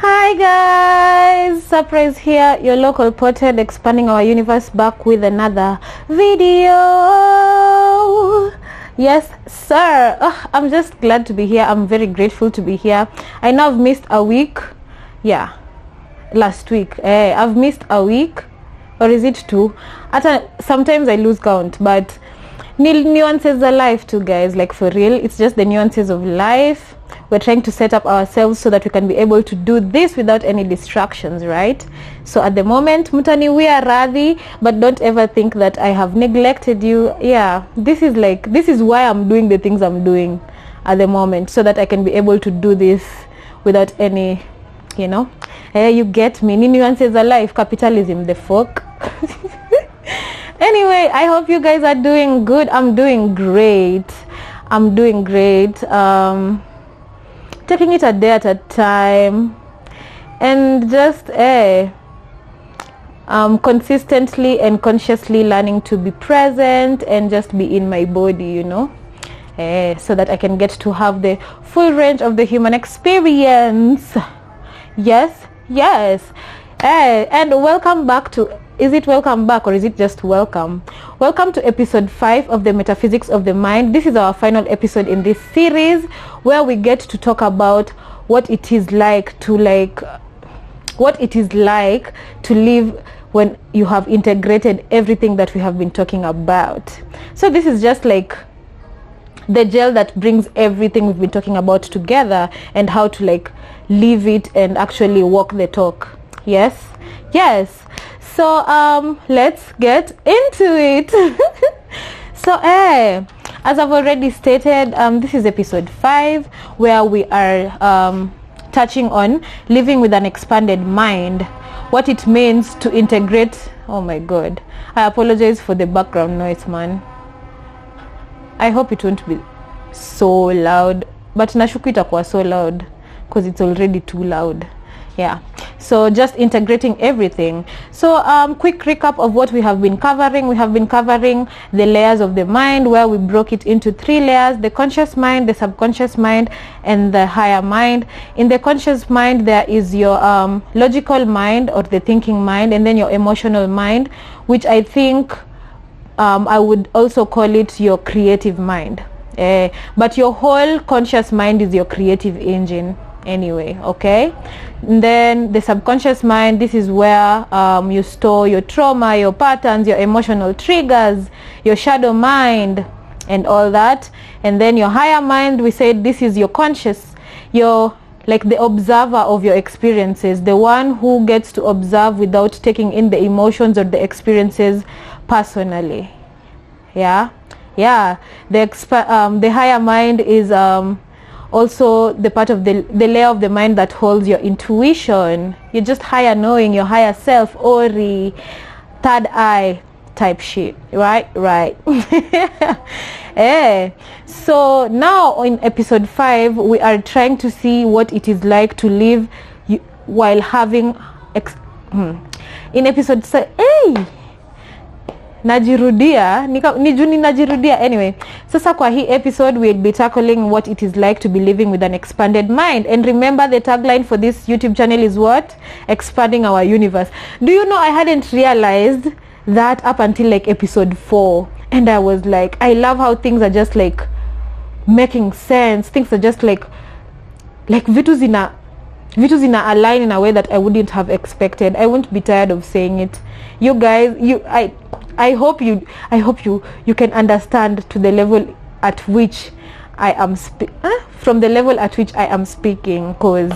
Hi guys, surprise here, your local ported expanding our universe, back with another video. Yes sir. I'm just glad to be here. I'm very grateful to be here. I know I've missed a week. Yeah, last week I've missed a week, or is it two? Sometimes I lose count, but nuances of life too, guys. Like, for real, it's just the nuances of life. We're trying to set up ourselves so that we can be able to do this without any distractions, right? So at the moment, mutani, we are radhi, but don't ever think that I have neglected you. Yeah, this is why I'm doing the things I'm doing at the moment, so that I can be able to do this without any, you get me. Nuances of life, capitalism, the fuck. Anyway, I hope you guys are doing good. I'm doing great. Taking it a day at a time, and just consistently and consciously learning to be present and just be in my body, so that I can get to have the full range of the human experience. Yes. And welcome back to, is it welcome back or is it just welcome? Welcome to episode 5 of the Metaphysics of the Mind. This is our final episode in this series, where we get to talk about what it is like to live when you have integrated everything that we have been talking about. So this is just like the gel that brings everything we've been talking about together, and how to live it and actually walk the talk. Yes. So let's get into it. So as I've already stated, this is episode 5, where we are touching on living with an expanded mind, what it means to integrate. Oh my god, I apologize for the background noise, man. I hope it won't be so loud, but nashuku itakuwa so loud because it's already too loud. Yeah, so just integrating everything. So quick recap of what we have been covering. We have been covering the layers of the mind, where we broke it into 3 layers: the conscious mind, the subconscious mind, and the higher mind. In the conscious mind, there is your logical mind, or the thinking mind, and then your emotional mind, which I think I would also call it your creative mind. But your whole conscious mind is your creative engine anyway, okay? And then the subconscious mind, this is where you store your trauma, your patterns, your emotional triggers, your shadow mind, and all that. And then your higher mind, we said this is your conscious, your the observer of your experiences, the one who gets to observe without taking in the emotions or the experiences personally. The higher mind is also the part of the layer of the mind that holds your intuition, your just higher knowing, your higher self, Ori, third eye type shit, right? So now in episode 5, we are trying to see what it is like to live while having in episode najirudia anyway. Sasa kwa hii episode, we'll be tackling what it is like to be living with an expanded mind. And remember, the tagline for this YouTube channel is what? Expanding our universe. Do you know, I hadn't realized that up until episode 4, and I was like, I love how things are just making sense. Things are just vitu zina align in a way that I wouldn't have expected. I won't be tired of saying it. You guys, I hope you can understand to the level at which I am from the level at which I am speaking, because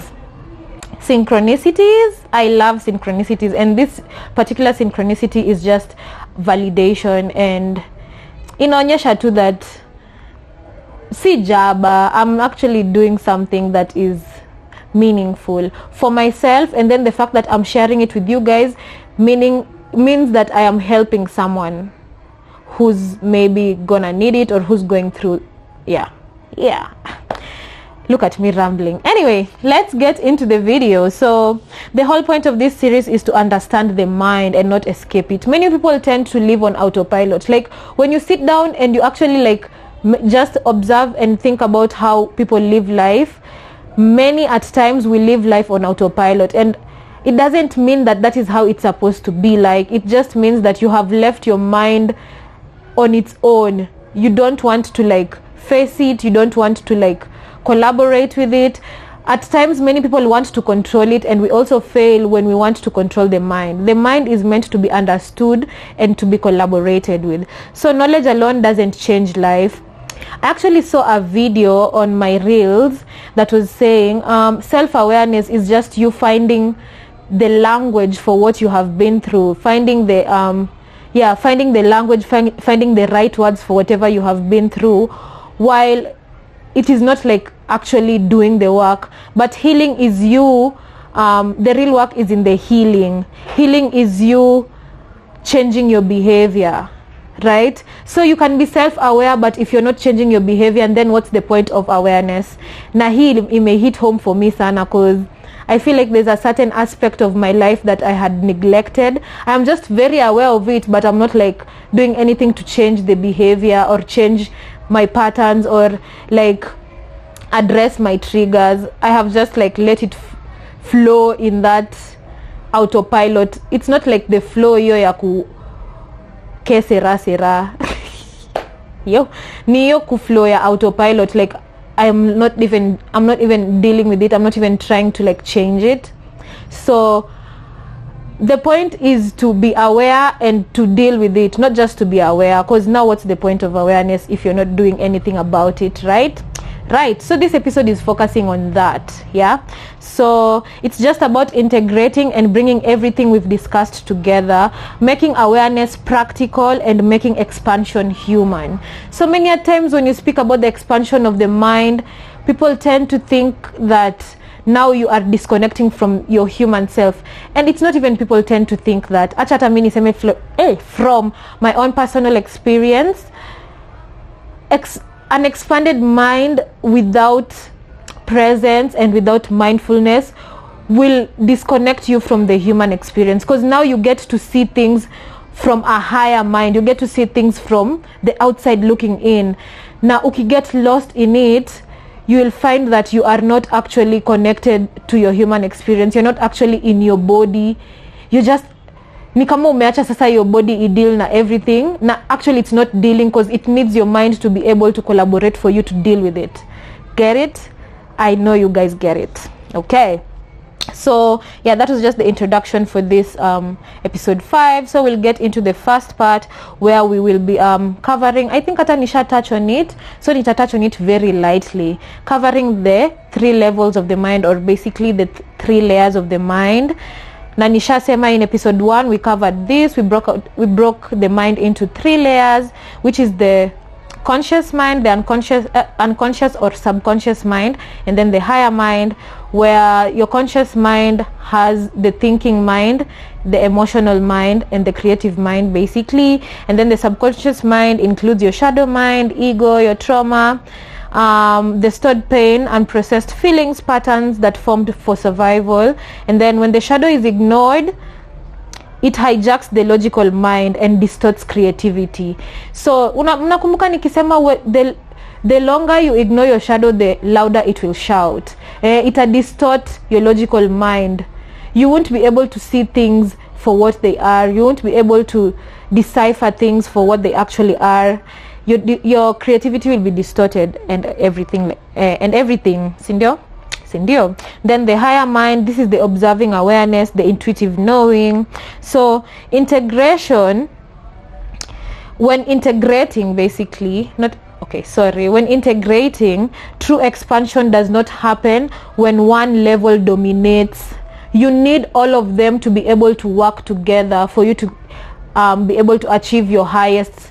synchronicities, I love synchronicities, and this particular synchronicity is just validation, and inaonyesha tu that si jaba, I'm actually doing something that is meaningful for myself, and then the fact that I'm sharing it with you guys means that I am helping someone who's maybe gonna need it, or who's going through look at me rambling. Anyway, let's get into the video. So the whole point of this series is to understand the mind and not escape it. Many people tend to live on autopilot. When you sit down and you actually just observe and think about how people live life, many at times we live life on autopilot, and it doesn't mean that that is how it's supposed to be. Like, it just means that you have left your mind on its own. You don't want to like face it, you don't want to like collaborate with it. At times many people want to control it, and we also fail when we want to control the mind. The mind is meant to be understood and to be collaborated with. So knowledge alone doesn't change life. I actually saw a video on my reels that was saying self-awareness is just you finding the language for what you have been through, finding the finding the language, finding the right words for whatever you have been through, while it is not like actually doing the work. But healing is you, the real work is in the healing. Healing is you changing your behavior, right? So you can be self-aware, but if you're not changing your behavior, and then what's the point of awareness? Na hii it may hit home for me sana, because I feel like there's a certain aspect of my life that I had neglected. I'm just very aware of it, but I'm not like doing anything to change the behavior or change my patterns or like address my triggers. I have just like let it flow in that autopilot. It's not like the flow yo ya ku kesera sera yo ni yo ku flow ya autopilot. Like I'm not even dealing with it. I'm not even trying to like change it. So the point is to be aware and to deal with it, not just to be aware, because now what's the point of awareness if you're not doing anything about it, right? So this episode is focusing on that. So it's just about integrating and bringing everything we've discussed together, making awareness practical and making expansion human. So many a times when you speak about the expansion of the mind, people tend to think that now you are disconnecting from your human self, and it's not even people tend to think that. Acha hata mimi niseme from my own personal experience, an expanded mind without presence and without mindfulness will disconnect you from the human experience, because now you get to see things from a higher mind. You get to see things from the outside looking in. Now if you get lost in it, you will find that you are not actually connected to your human experience. You're not actually in your body. You just ni kama umeacha sasa your body deal na everything. Na actually it's not dealing, because it needs your mind to be able to collaborate for you to deal with it. Get it? I know you guys get it. Okay. So yeah, that was just the introduction for this episode 5. So we'll get into the first part where we will be covering, I think hata nisha touch on it, so nita touch on it very lightly, covering the 3 levels of the mind, or basically the 3 layers of the mind. Na nisha sema in episode 1 we covered this. We broke the mind into 3 layers, which is the conscious mind, the unconscious or subconscious mind, and then the higher mind, where your conscious mind has the thinking mind, the emotional mind, and the creative mind basically, and then the subconscious mind includes your shadow mind, ego, your trauma, the stored pain, unprocessed feelings, patterns that formed for survival. And then when the shadow is ignored, it hijacks the logical mind and distorts creativity. So unakumbuka nikisema the longer you ignore your shadow, the louder it will shout. It will distort your logical mind. You won't be able to see things for what they are. You won't be able to decipher things for what they actually are. Your creativity will be distorted and everything. Sindio? Then the higher mind, this is the observing awareness, the intuitive knowing. So integration, when integrating basically, when integrating, true expansion does not happen when one level dominates. You need all of them to be able to work together for you to be able to achieve your highest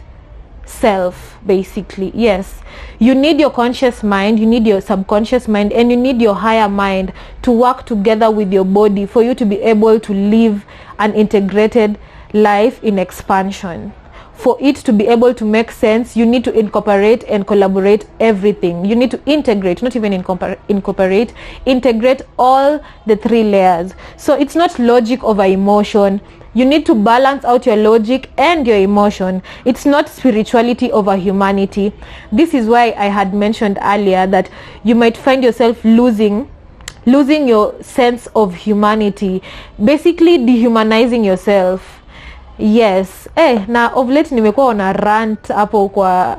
self basically. Yes, you need your conscious mind, you need your subconscious mind, and you need your higher mind to work together with your body for you to be able to live an integrated life in expansion. For it to be able to make sense, you need to incorporate and collaborate everything. You need to integrate, not even incorporate, integrate all the 3 layers. So it's not logic over emotion. You need to balance out your logic and your emotion. It's not spirituality over humanity. This is why I had mentioned earlier that you might find yourself losing losing your sense of humanity, basically dehumanizing yourself. Yes. Na of late nimekuwa on rant hapo kwa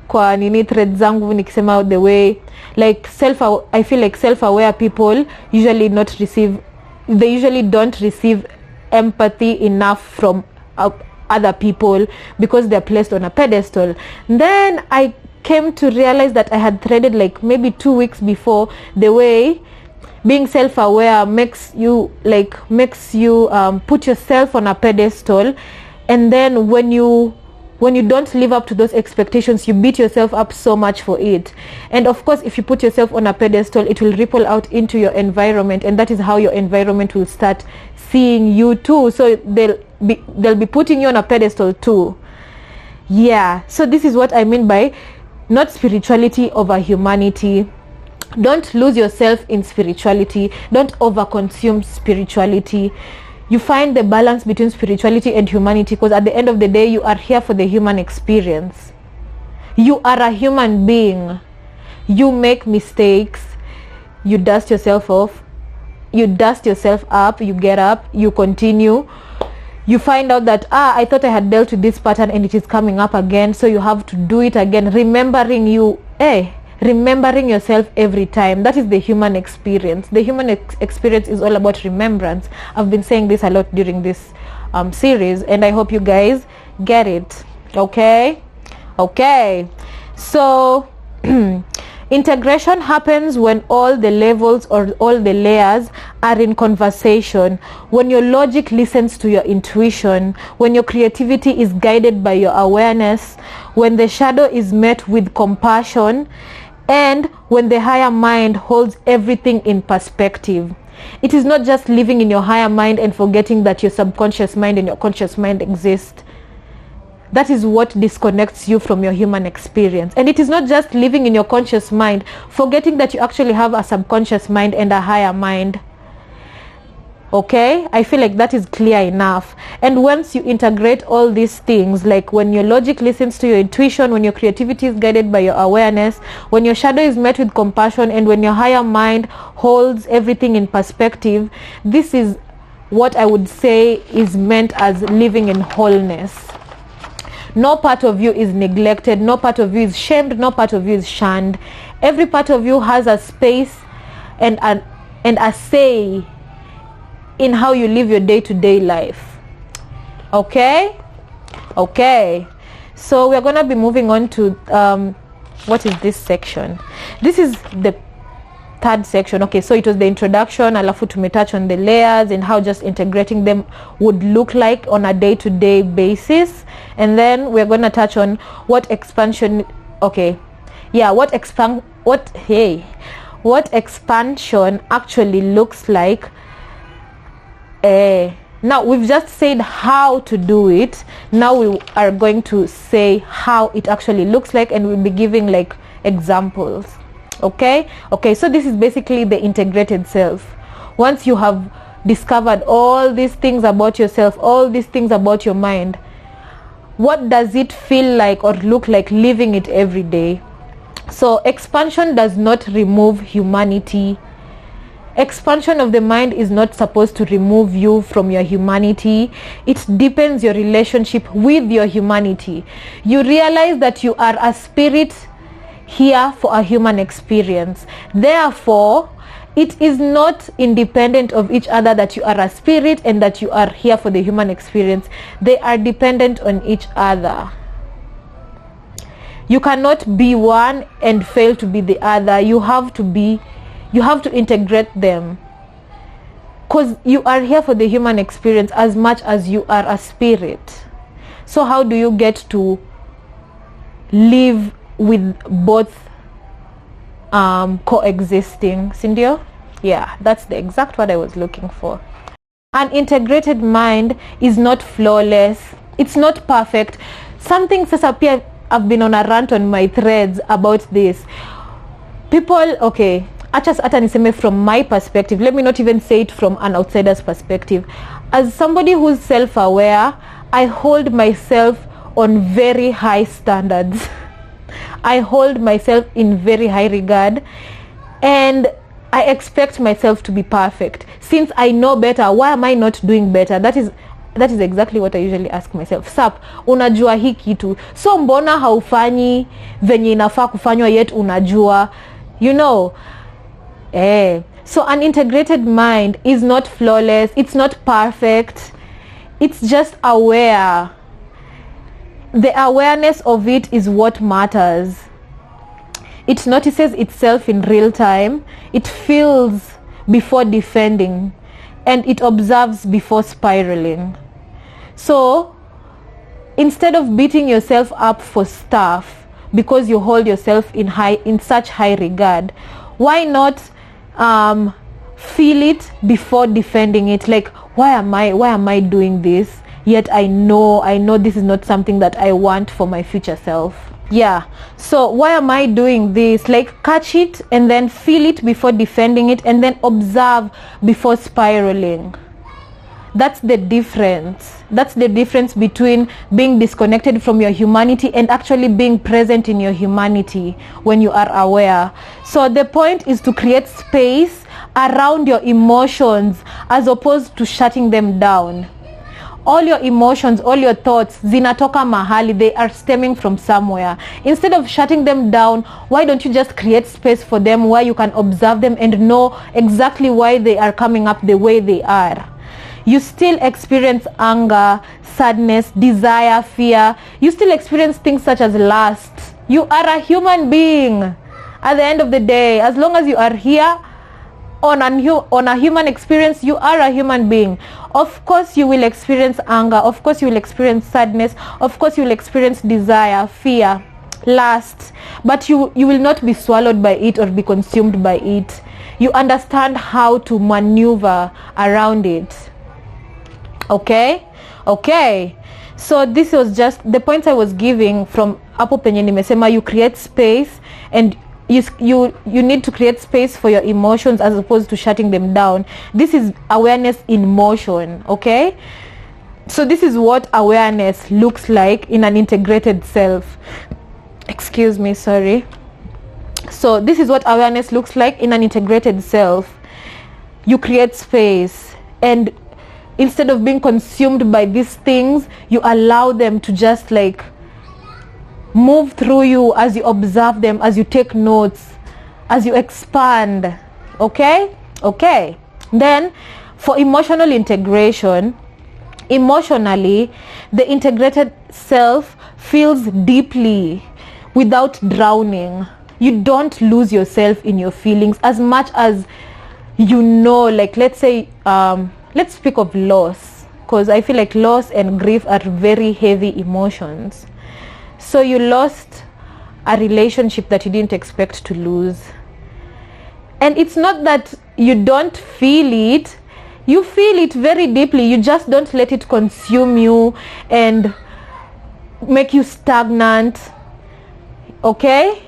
kwa nini thread zangu nikisema the way like I feel like self-aware people usually don't receive empathy enough from other people because they're placed on a pedestal. Then I came to realize that I had threaded like maybe 2 weeks before the way being self-aware makes you put yourself on a pedestal, and then when you don't live up to those expectations, you beat yourself up so much for it. And of course, if you put yourself on a pedestal, it will ripple out into your environment, and that is how your environment will start seeing you too. So they'll be putting you on a pedestal too. Yeah, so this is what I mean by not spirituality over humanity. Don't lose yourself in spirituality. Don't overconsume spirituality. You find the balance between spirituality and humanity, because at the end of the day, you are here for the human experience. You are a human being. You make mistakes. You dust yourself off. You dust yourself up. You get up. You continue. You find out that I thought I had dealt with this pattern and it is coming up again, so you have to do it again, remembering yourself every time. That is the human experience. The human experience is all about remembrance. I've been saying this a lot during this series, and I hope you guys get it. Okay, so integration happens when all the levels or all the layers are in conversation, when your logic listens to your intuition, when your creativity is guided by your awareness, when the shadow is met with compassion, and when the higher mind holds everything in perspective. It is not just living in your higher mind and forgetting that your subconscious mind and your conscious mind exist. That is what disconnects you from your human experience. And it is not just living in your conscious mind, forgetting that you actually have a subconscious mind and a higher mind. Okay, I feel like that is clear enough. And once you integrate all these things, like when your logic listens to your intuition, when your creativity is guided by your awareness, when your shadow is met with compassion, and when your higher mind holds everything in perspective, this is what I would say is meant as living in wholeness. No part of you is neglected, no part of you is shamed, no part of you is shunned. Every part of you has a space and a say in how you live your day-to-day life. Okay, so we're gonna be moving on to what is this section? This is the third section. Okay, so it was the introduction, alafu tumetouch on the layers and how just integrating them would look like on a day-to-day basis, and then we're gonna touch on what expansion actually looks like. Now we've just said how to do it. Now we are going to say how it actually looks like, and we'll be giving like examples. Okay, so this is basically the integrated self. Once you have discovered all these things about yourself, all these things about your mind, what does it feel like or look like living it every day? So expansion does not remove humanity. Expansion of the mind is not supposed to remove you from your humanity. It deepens your relationship with your humanity. You realize that you are a spirit here for a human experience. Therefore, it is not independent of each other that you are a spirit and that you are here for the human experience. They are dependent on each other. You cannot be one and fail to be the other. You have to integrate them, because you are here for the human experience as much as you are a spirit. So how do you get to live with both coexisting? Sindio? Yeah, that's the exact word I was looking for. An integrated mind is not flawless. It's not perfect. Something sasa I've been on a rant on my threads about this. People, okay, hata niseme from my perspective, let me not even say it from an outsider's perspective. As somebody who's self-aware, I hold myself on very high standards. I hold myself in very high regard, and I expect myself to be perfect. Since I know better, why am I not doing better? That is exactly what I usually ask myself. Sap, unajua hii kitu, so mbona haufanyi venye inafaa kufanywa yet unajua, you know. So an integrated mind is not flawless, it's not perfect, it's just aware. The awareness of it is what matters. It notices itself in real time, it feels before defending, and it observes before spiraling. So instead of beating yourself up for stuff because you hold yourself in such high regard, why not feel it before defending it? Like, why am I doing this, yet I know this is not something that I want for my future self. Yeah, so why am I doing this? Like, catch it and then feel it before defending it, and then observe before spiraling. That's the difference. That's the difference between being disconnected from your humanity and actually being present in your humanity when you are aware. So the point is to create space around your emotions as opposed to shutting them down. All your emotions, all your thoughts, zinatoka mahali, they are stemming from somewhere. Instead of shutting them down, why don't you just create space for them where you can observe them and know exactly why they are coming up the way they are? You still experience anger, sadness, desire, fear. You still experience things such as lust. You are a human being. At the end of the day, as long as you are here on a human experience, you are a human being. Of course you will experience anger, of course you will experience sadness, of course you will experience desire, fear, lust, but you will not be swallowed by it or be consumed by it. You understand how to maneuver around it. Okay, so this was just the points I was giving from hapo penye nimesema you create space, and you need to create space for your emotions as opposed to shutting them down. This is awareness in motion. Okay, so this is what awareness looks like in an integrated self. Excuse me, sorry. So this is what awareness looks like in an integrated self. You create space, and instead of being consumed by these things, you allow them to just like move through you as you observe them, as you take notes, as you expand. Okay. Then for emotional integration, emotionally, the integrated self feels deeply without drowning. You don't lose yourself in your feelings as much as you know. Like, let's say let's speak of loss, because I feel like loss and grief are very heavy emotions. So you lost a relationship that you didn't expect to lose, and it's not that you don't feel it. You feel it very deeply. You just don't let it consume you and make you stagnant. Okay,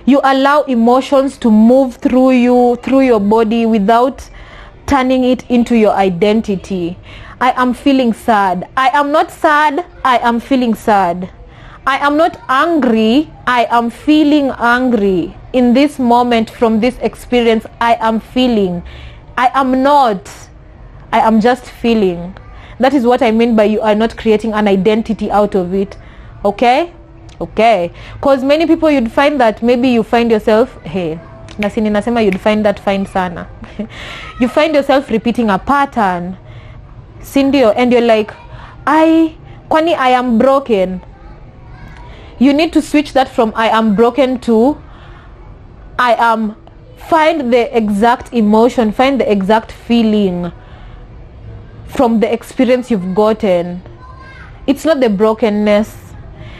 you allow emotions to move through you, through your body, without turning it into your identity. I am feeling sad. I am not sad. I am feeling sad. I am not angry. I am feeling angry. In this moment, from this experience, I am feeling. I am not. I am just feeling. That is what I mean by you are not creating an identity out of it. Okay, because many people, you'd find that maybe you find yourself, hey, nasi ninasema you'd find that fine sana. You find yourself repeating a pattern, sindio, and you're like, kwani I am broken. You need to switch that from I am broken to I am. Find the exact emotion, find the exact feeling from the experience you've gotten. It's not the brokenness.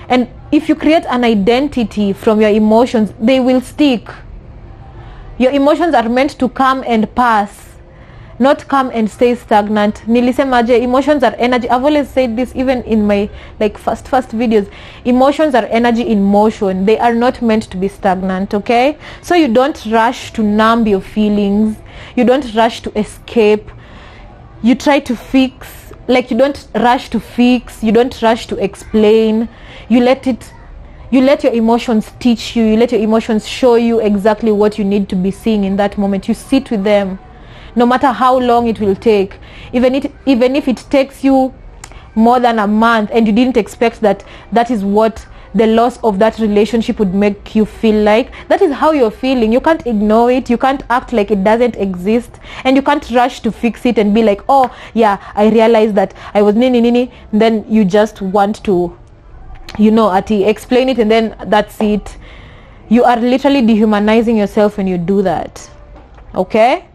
And if you create an identity from your emotions, they will stick. Your emotions are meant to come and pass, not come and stay stagnant. Nilisemaje, emotions are energy. I've always said this, even in my first videos. Emotions are energy in motion. They are not meant to be stagnant. Okay, so you don't rush to numb your feelings. You don't rush to escape. You try to fix. You don't rush to fix. You don't rush to explain. You let it You let your emotions teach you. You let your emotions show you exactly what you need to be seeing in that moment. You sit with them, no matter how long it will take. Even if it takes you more than a month and you didn't expect that is what the loss of that relationship would make you feel like. That is how you're feeling. You can't ignore it. You can't act like it doesn't exist, and you can't rush to fix it and be like, oh yeah, I realized that I was nini. Then you just want to, explain it, and then that's it. You are literally dehumanizing yourself when you do that. Okay.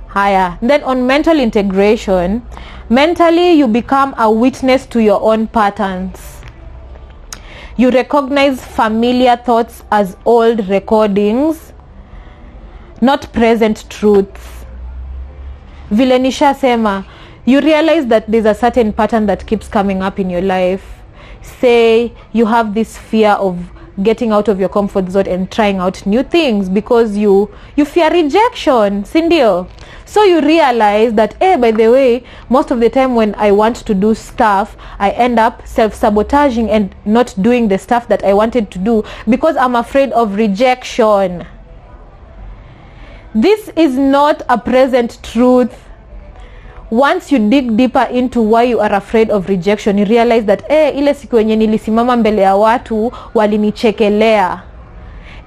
Higher. Then on mental integration, mentally you become a witness to your own patterns. You recognize familiar thoughts as old recordings, not present truths. Vile nishasema, you realize that there's a certain pattern that keeps coming up in your life. Say you have this fear of getting out of your comfort zone and trying out new things because you fear rejection, sindio? So you realize that, by the way, most of the time when I want to do stuff, I end up self-sabotaging and not doing the stuff that I wanted to do because I'm afraid of rejection. This is not a present truth. Once you dig deeper into why you are afraid of rejection, you realize that ile siku yenye nilisimama mbele ya watu walinichekelea.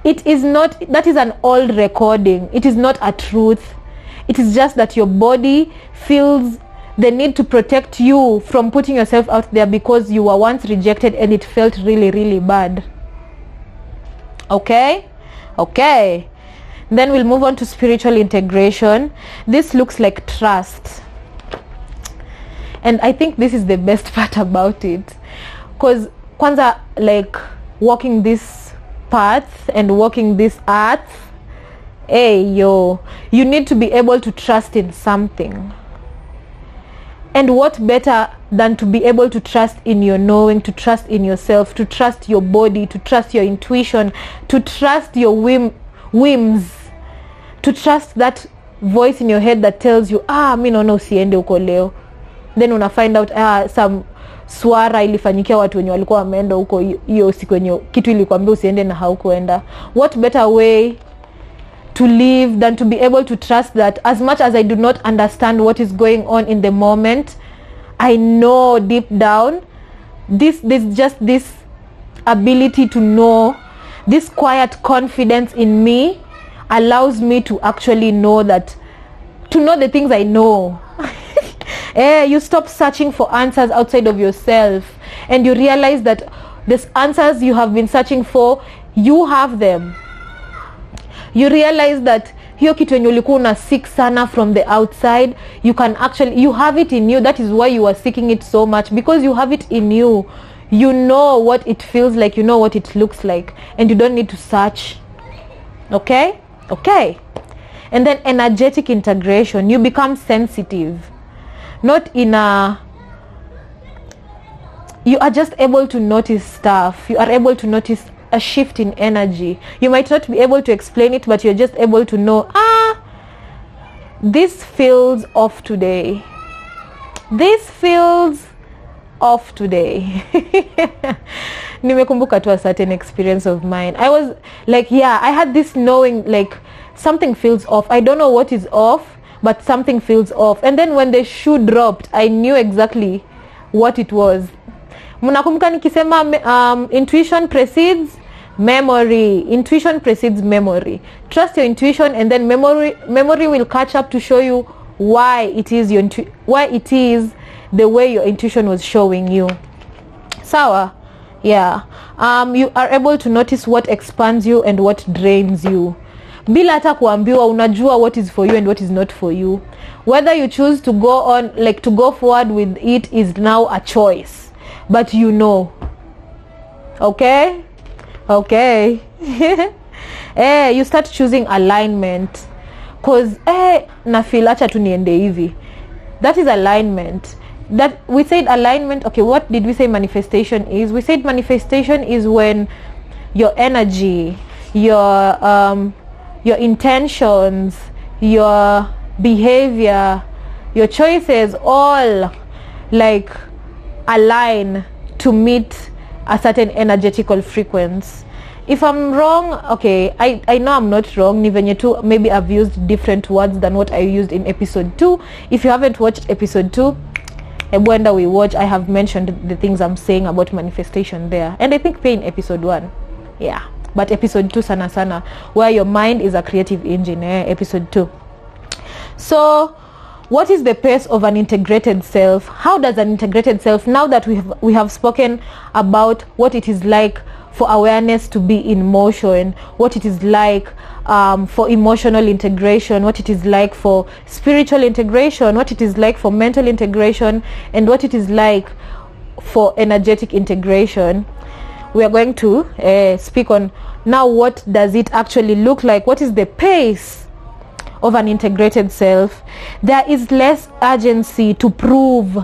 That is an old recording. It is not a truth. It is just that your body feels the need to protect you from putting yourself out there because you were once rejected and it felt really, really bad. Okay. Then we'll move on to spiritual integration. This looks like trust. And I think this is the best part about it. Because kwanza, like walking this path and walking this earth, you need to be able to trust in something. And what better than to be able to trust in your knowing, to trust in yourself, to trust your body, to trust your intuition, to trust your whims, to trust that voice in your head that tells you, mi naona usiende uko leo. Then una find out some swara ilifanyikia watu wenye walikuwa wameenda huko hiyo siku yenye kitu ilikwambia usiende na haukuenda. What better way to live than to be able to trust that as much as I do not understand what is going on in the moment, I know deep down there's just this ability to know. This quiet confidence in me allows me to actually know the things I know. You stop searching for answers outside of yourself and you realize that these answers you have been searching for, you have them. You realize that hiyo kitu yenye ulikuwa una seek sana from the outside, you have it in you. That is why you are seeking it so much, because you have it in you. You know what it feels like, you know what it looks like, and you don't need to search. Okay. And then energetic integration, you become sensitive. You are just able to notice stuff. You are able to notice a shift in energy. You might not be able to explain it, but you're just able to know, this feels off today. Nimekumbuka to a certain experience of mine. I was like, I had this knowing, like something feels off. I don't know what is off, but something feels off. And then when the shoe dropped, I knew exactly what it was. Mnakumbuka nikisema intuition precedes memory. Intuition precedes memory. Trust your intuition, and then memory will catch up to show you why it is the way your intuition was showing you. Sawa? Yeah. You are able to notice what expands you and what drains you. Bila hata kuambiwa, unajua what is for you and what is not for you. Whether you choose to go on, like to go forward with it, is now a choice. But you know. Okay. You start choosing alignment. Cause na feel acha tu niende hivi. That is alignment. That we said alignment. Okay, what did we say manifestation is? We said manifestation is when your energy, your intentions, your behavior, your choices all like align to meet a certain energetical frequency. If I'm wrong, okay, I know I'm not wrong. Ni venye tu maybe I've used different words than what I used in episode 2. If you haven't watched episode 2, wonder we watch, I have mentioned the things I'm saying about manifestation there, and I think pay in episode 1, yeah, but episode 2 sana where your mind is a creative engine, episode 2. So what is the pace of an integrated self? How does an integrated self, now that we have spoken about what it is like for awareness to be in motion, what it is like for emotional integration, what it is like for spiritual integration, what it is like for mental integration, and what it is like for energetic integration, we are going to speak on now what does it actually look like, what is the pace of an integrated self. There is less urgency to prove,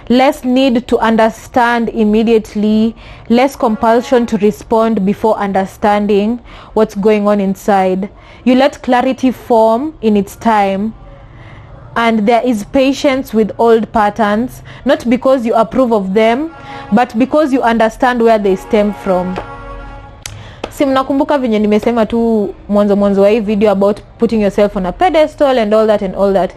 less need to understand immediately, less compulsion to respond before understanding what's going on inside. You let clarity form in its time, and there is patience with old patterns, not because you approve of them, but because you understand where they stem from. Si mnakumbuka venye nimesema tu mwanzo wa hii video about putting yourself on a pedestal and all that.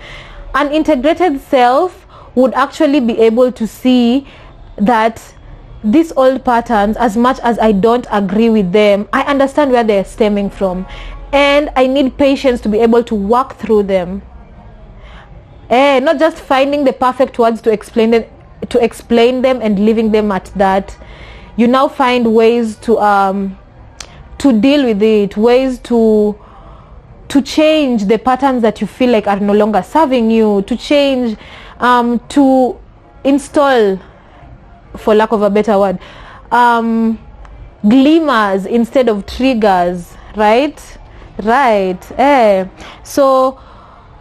An integrated self would actually be able to see that these old patterns, as much as I don't agree with them, I understand where they're stemming from, and I need patience to be able to walk through them. Not just finding the perfect words to explain them and leaving them at that. You now find ways to deal with it, ways to change the patterns that you feel like are no longer serving you, to change, to install, for lack of a better word, glimmers instead of triggers, right? So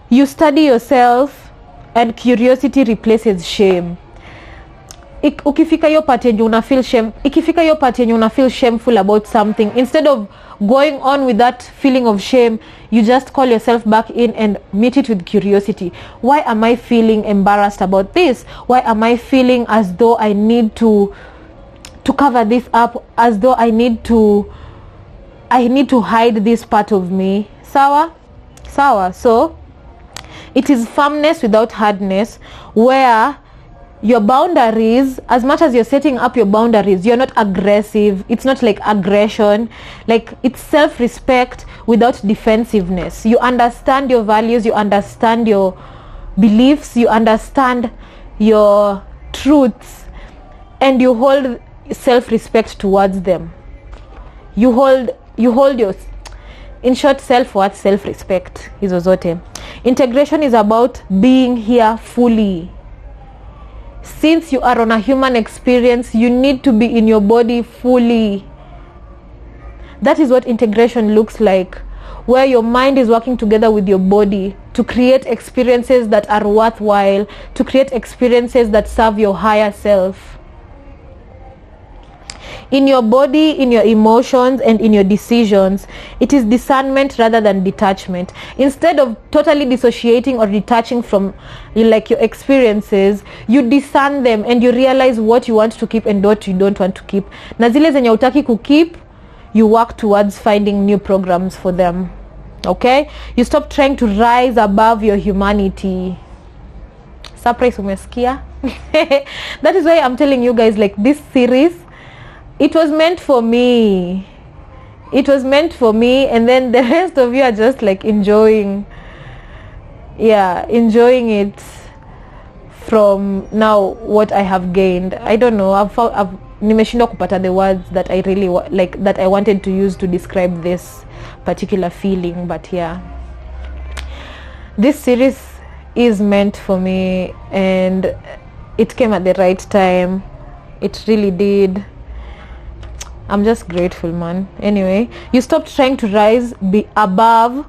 you study yourself, and curiosity replaces shame. Ukifika hiyo part yenye una feel shame, ikifika hiyo part yenye una feel shameful about something, instead of going on with that feeling of shame, you just call yourself back in and meet it with curiosity. Why am I feeling embarrassed about this? Why am I feeling as though I need to cover this up, as though I need to hide this part of me? Sawa. So it is firmness without hardness, where your boundaries, as much as you're setting up your boundaries, you're not aggressive. It's not like aggression. Like, it's self-respect without defensiveness. You understand your values, you understand your beliefs, you understand your truths, and you hold self-respect towards them. You hold your, in short, self-worth, self-respect. Hizo zote. Integration is about being here fully. Since you are on a human experience, you need to be in your body fully. That is what integration looks like, where your mind is working together with your body to create experiences that are worthwhile, to create experiences that serve your higher self. In your body, in your emotions, and in your decisions, it is discernment rather than detachment. Instead of totally dissociating or detaching from your experiences, you discern them and you realize what you want to keep and what you don't want to keep. Na zile zenye hutaki kukeep, you work towards finding new programs for them. Okay? You stop trying to rise above your humanity. Surprise, umesikia? That is why I'm telling you guys, like, this series, it was meant for me. And then the rest of you are just like enjoying it from now what I have gained. I don't know, I've nimeshindwa kupata the words that I really that I wanted to use to describe this particular feeling, but yeah, this series is meant for me, and it came at the right time. It really did. I'm just grateful, man. Anyway, you stop trying to rise above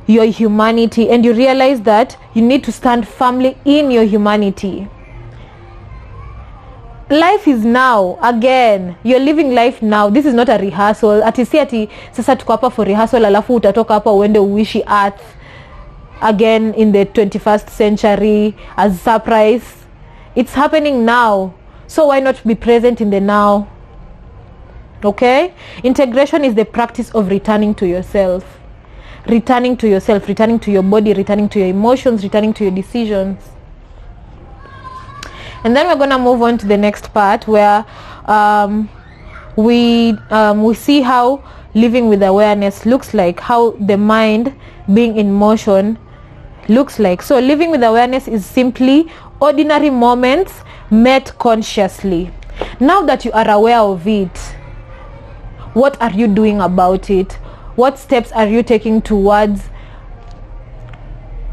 your humanity, and you realize that you need to stand firmly in your humanity. Life is now. Again, you're living life now. This is not a rehearsal. Ati sasa tuko hapa for rehearsal, alafu utatoka hapa uende uishi earth again in the 21st century as surprise. It's happening now. So why not be present in the now? Okay, integration is the practice of returning to yourself, returning to your body, returning to your emotions, returning to your decisions. And then we're gonna move on to the next part where we see how living with awareness looks like, how the mind being in motion looks like. So living with awareness is simply ordinary moments met consciously. Now that you are aware of it, what are you doing about it? What steps are you taking towards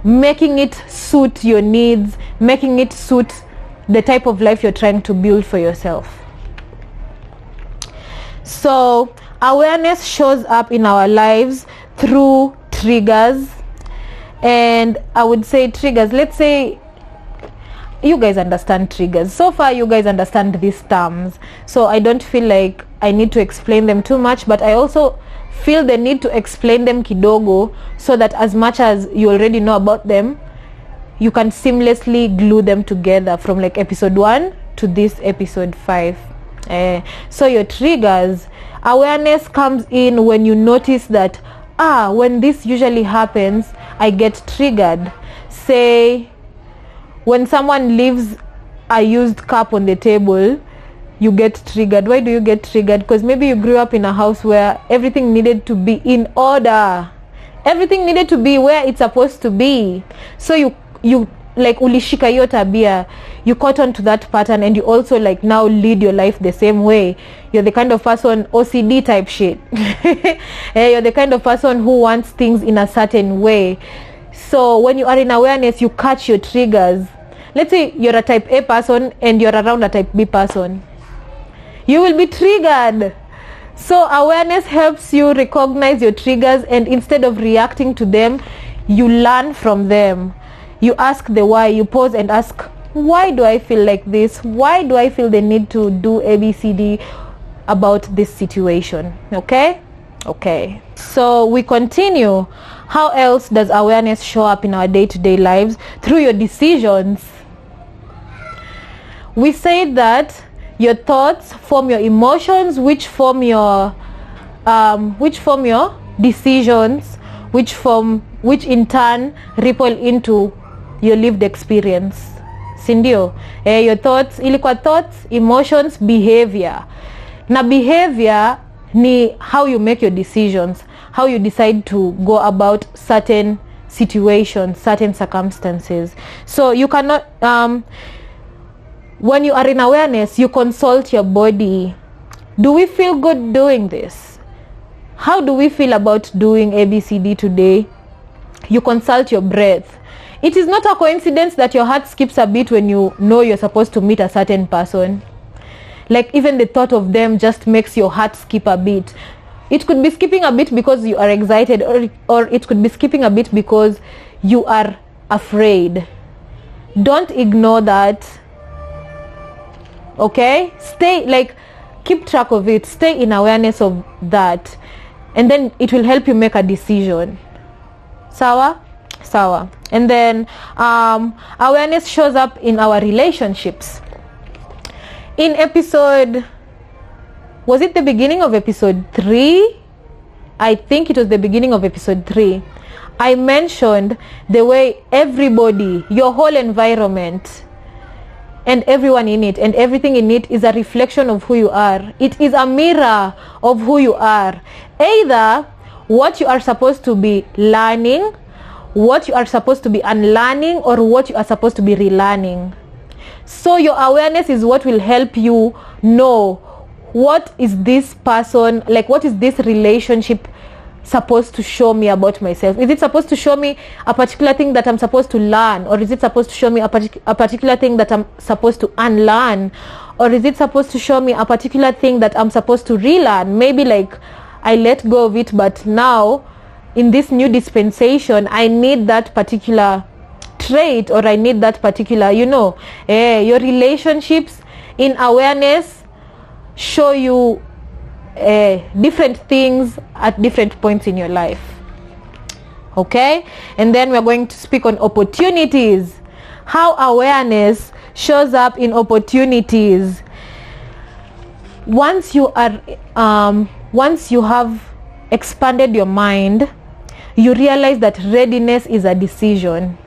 making it suit your needs, making it suit the type of life you're trying to build for yourself? So awareness shows up in our lives through triggers. And I would say triggers, let's say you guys understand triggers. So far you guys understand these terms, so I don't feel like I need to explain them too much, but I also feel the need to explain them kidogo, so that as much as you already know about them, you can seamlessly glue them together from like episode 1 to this episode 5. So your triggers, awareness comes in when you notice that when this usually happens, I get triggered. Say when someone leaves a used cup on the table, you get triggered. Why do you get triggered? Because maybe you grew up in a house where everything needed to be in order, everything needed to be where it's supposed to be. So you like ulishika hiyo tabia, you caught on to that pattern, and you also like now lead your life the same way. You're the kind of person, OCD type shit. You're the kind of person who wants things in a certain way. So when you are in awareness, you catch your triggers. Let's say you're a type A person and you're around a type B person, you will be triggered. So awareness helps you recognize your triggers, and instead of reacting to them, you learn from them. You ask the why. You pause and ask, why do I feel like this? Why do I feel the need to do ABCD about this situation? Okay. So we continue. How else does awareness show up in our day-to-day lives? Through your decisions. We say that your thoughts form your emotions, which form your decisions, which in turn ripple into your lived experience. Sindio? Your thoughts, ilikuwa thoughts, emotions, behavior. Na behavior ni how you make your decisions, how you decide to go about certain situations, certain circumstances. So you cannot when you are in awareness, you consult your body. Do we feel good doing this? How do we feel about doing ABCD today? You consult your breath. It is not a coincidence that your heart skips a beat when you know you're supposed to meet a certain person. Like even the thought of them just makes your heart skip a beat. It could be skipping a bit because you are excited, or it could be skipping a bit because you are afraid. Don't ignore that. Okay? Keep track of it. Stay in awareness of that. And then it will help you make a decision. Sawa? And then awareness shows up in our relationships. In episode, was it the beginning of episode 3? I think it was the beginning of episode 3. I mentioned the way everybody, your whole environment, and everyone in it and everything in it is a reflection of who you are. It is a mirror of who you are. Either what you are supposed to be learning, what you are supposed to be unlearning, or what you are supposed to be relearning. So your awareness is what will help you know, what is this person, like what is this relationship supposed to show me about myself? Is it supposed to show me a particular thing that I'm supposed to learn, or is it supposed to show me a particular thing that I'm supposed to unlearn, or is it supposed to show me a particular thing that I'm supposed to relearn? Maybe like I let go of it, but now in this new dispensation I need that particular trait, or I need that particular, your relationships in awareness show you different things at different points in your life. Okay? And then we're going to speak on opportunities. How awareness shows up in opportunities. once you have expanded your mind, you realize that readiness is a decision.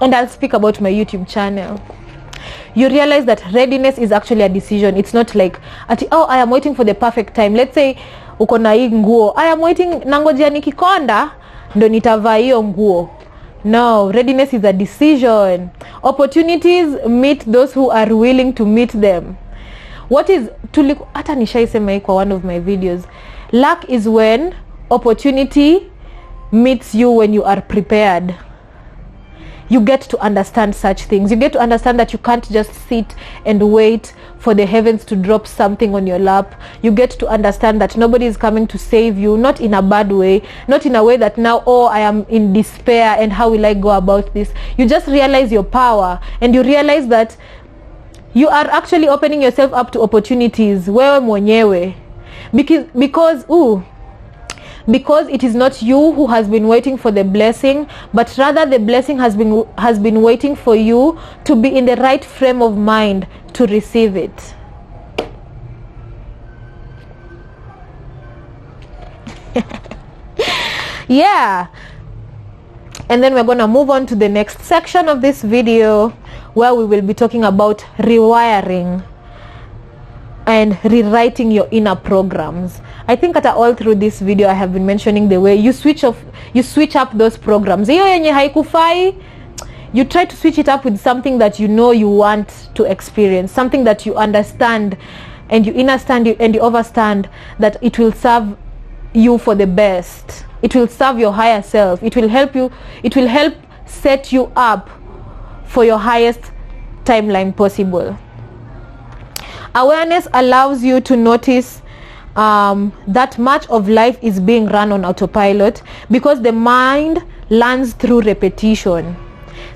And I'll speak about my YouTube channel. You realize that readiness is actually a decision. It's not like, I am waiting for the perfect time. Let's say uko na hii nguo, I am waiting, nangojea nikikonda ndo nitavaa hiyo nguo. No, readiness is a decision. Opportunities meet those who are willing to meet them. What is hata nishaisema hii kwa one of my videos. Luck is when opportunity meets you when you are prepared. You get to understand such things. You get to understand that you can't just sit and wait for the heavens to drop something on your lap. You get to understand that nobody is coming to save you, not in a bad way, not in a way that now, I am in despair and how will I go about this. You just realize your power, and you realize that you are actually opening yourself up to opportunities wewe mwenyewe, because it is not you who has been waiting for the blessing, but rather the blessing has been waiting for you to be in the right frame of mind to receive it. Yeah. And then we're going to move on to the next section of this video, where we will be talking about rewiring and rewriting your inner programs. I think all through this video I have been mentioning the way you switch up those programs. Hiyo yenye haikufai, you try to switch it up with something that you know you want to experience, something that you understand and you understand and you overstand that it will serve you for the best. It will serve your higher self. It will help set you up for your highest timeline possible. Awareness allows you to notice that much of life is being run on autopilot, because the mind learns through repetition.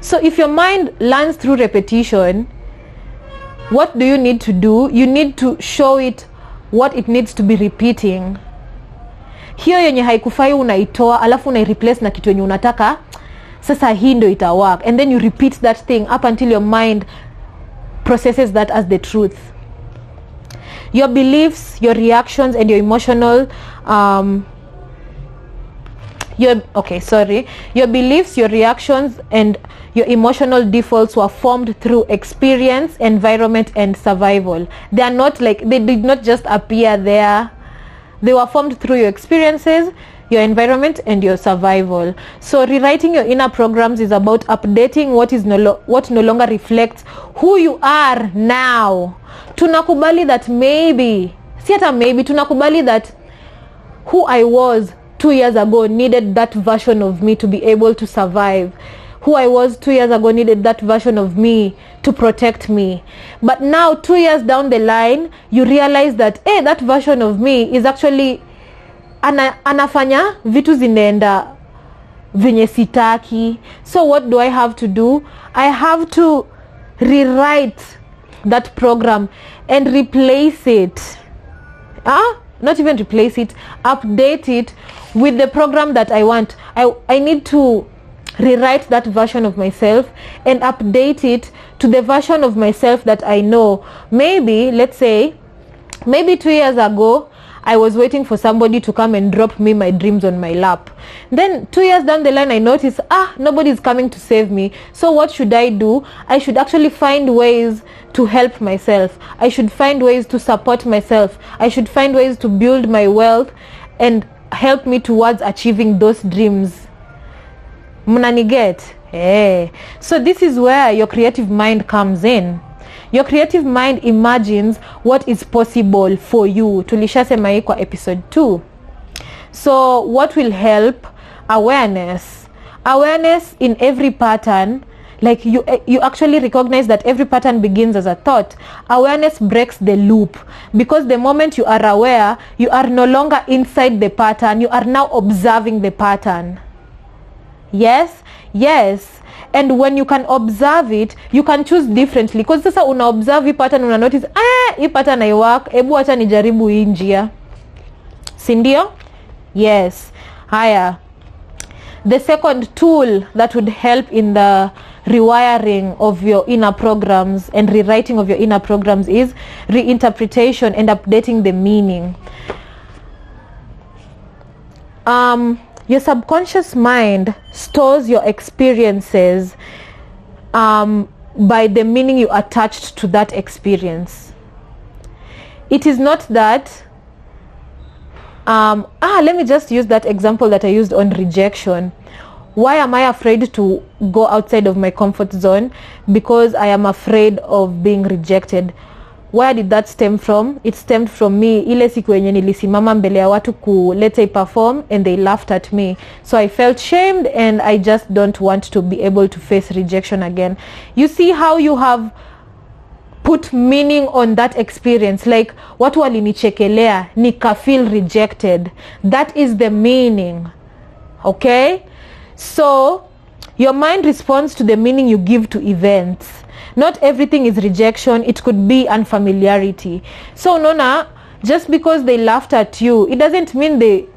So if your mind learns through repetition, what do you need to do? You need to show it what it needs to be repeating. Hiyo yenye haikufai unaitoa, alafu unaireplace na kitu yenye unataka sasa hii ndo ita work, and then you repeat that thing up until your mind processes that as the truth. Your beliefs, your reactions, and your emotional your beliefs, your reactions, and your emotional defaults were formed through experience, environment, and survival. They are not like, they did not just appear there. They were formed through your experiences, your environment, and your survival. So rewriting your inner programs is about updating what no longer reflects who you are now. Tunakubali that tunakubali that who I was 2 years ago needed that version of me to be able to survive. Who I was 2 years ago needed that version of me to protect me. But now 2 years down the line, you realize that that version of me is actually anafanya vitu zinaenda venye sitaki. So what do I have to do? I have to rewrite that program and replace it. Not even replace it, update it with the program that I want. I need to rewrite that version of myself and update it to the version of myself that I know. Let's say 2 years ago I was waiting for somebody to come and drop me my dreams on my lap. Then 2 years down the line I noticed nobody is coming to save me. So what should I do? I should actually find ways to help myself. I should find ways to support myself. I should find ways to build my wealth and help me towards achieving those dreams. Mnaniget? So this is where your creative mind comes in. Your creative mind imagines what is possible for you. Tulishasema hii kwa episode 2. So what will help? Awareness in every pattern. Like you actually recognize that every pattern begins as a thought. Awareness breaks the loop, because the moment you are aware, you are no longer inside the pattern, you are now observing the pattern. Yes. And when you can observe it, you can choose differently. Because sasa una observe hii pattern, una notice hii pattern I work, hebu acha nijaribu hii njia. Si ndio? Yes. Haya. The second tool that would help in the rewiring of your inner programs and rewriting of your inner programs is reinterpretation and updating the meaning. Your subconscious mind stores your experiences by the meaning you attached to that experience. It is not that let me just use that example that I used on rejection. Why am I afraid to go outside of my comfort zone? Because I am afraid of being rejected. Where did that stem from? It stemmed from me ile siku yenye nilisimama mbele ya watu let's say perform, and they laughed at me. So I felt shamed, and I just don't want to be able to face rejection again. You see how you have put meaning on that experience, like watu walinichekelea nika feel rejected. That is the meaning. Okay, so your mind responds to the meaning you give to events. Not everything is rejection. It could be unfamiliarity. So Nona, just because they laughed at you, it doesn't mean they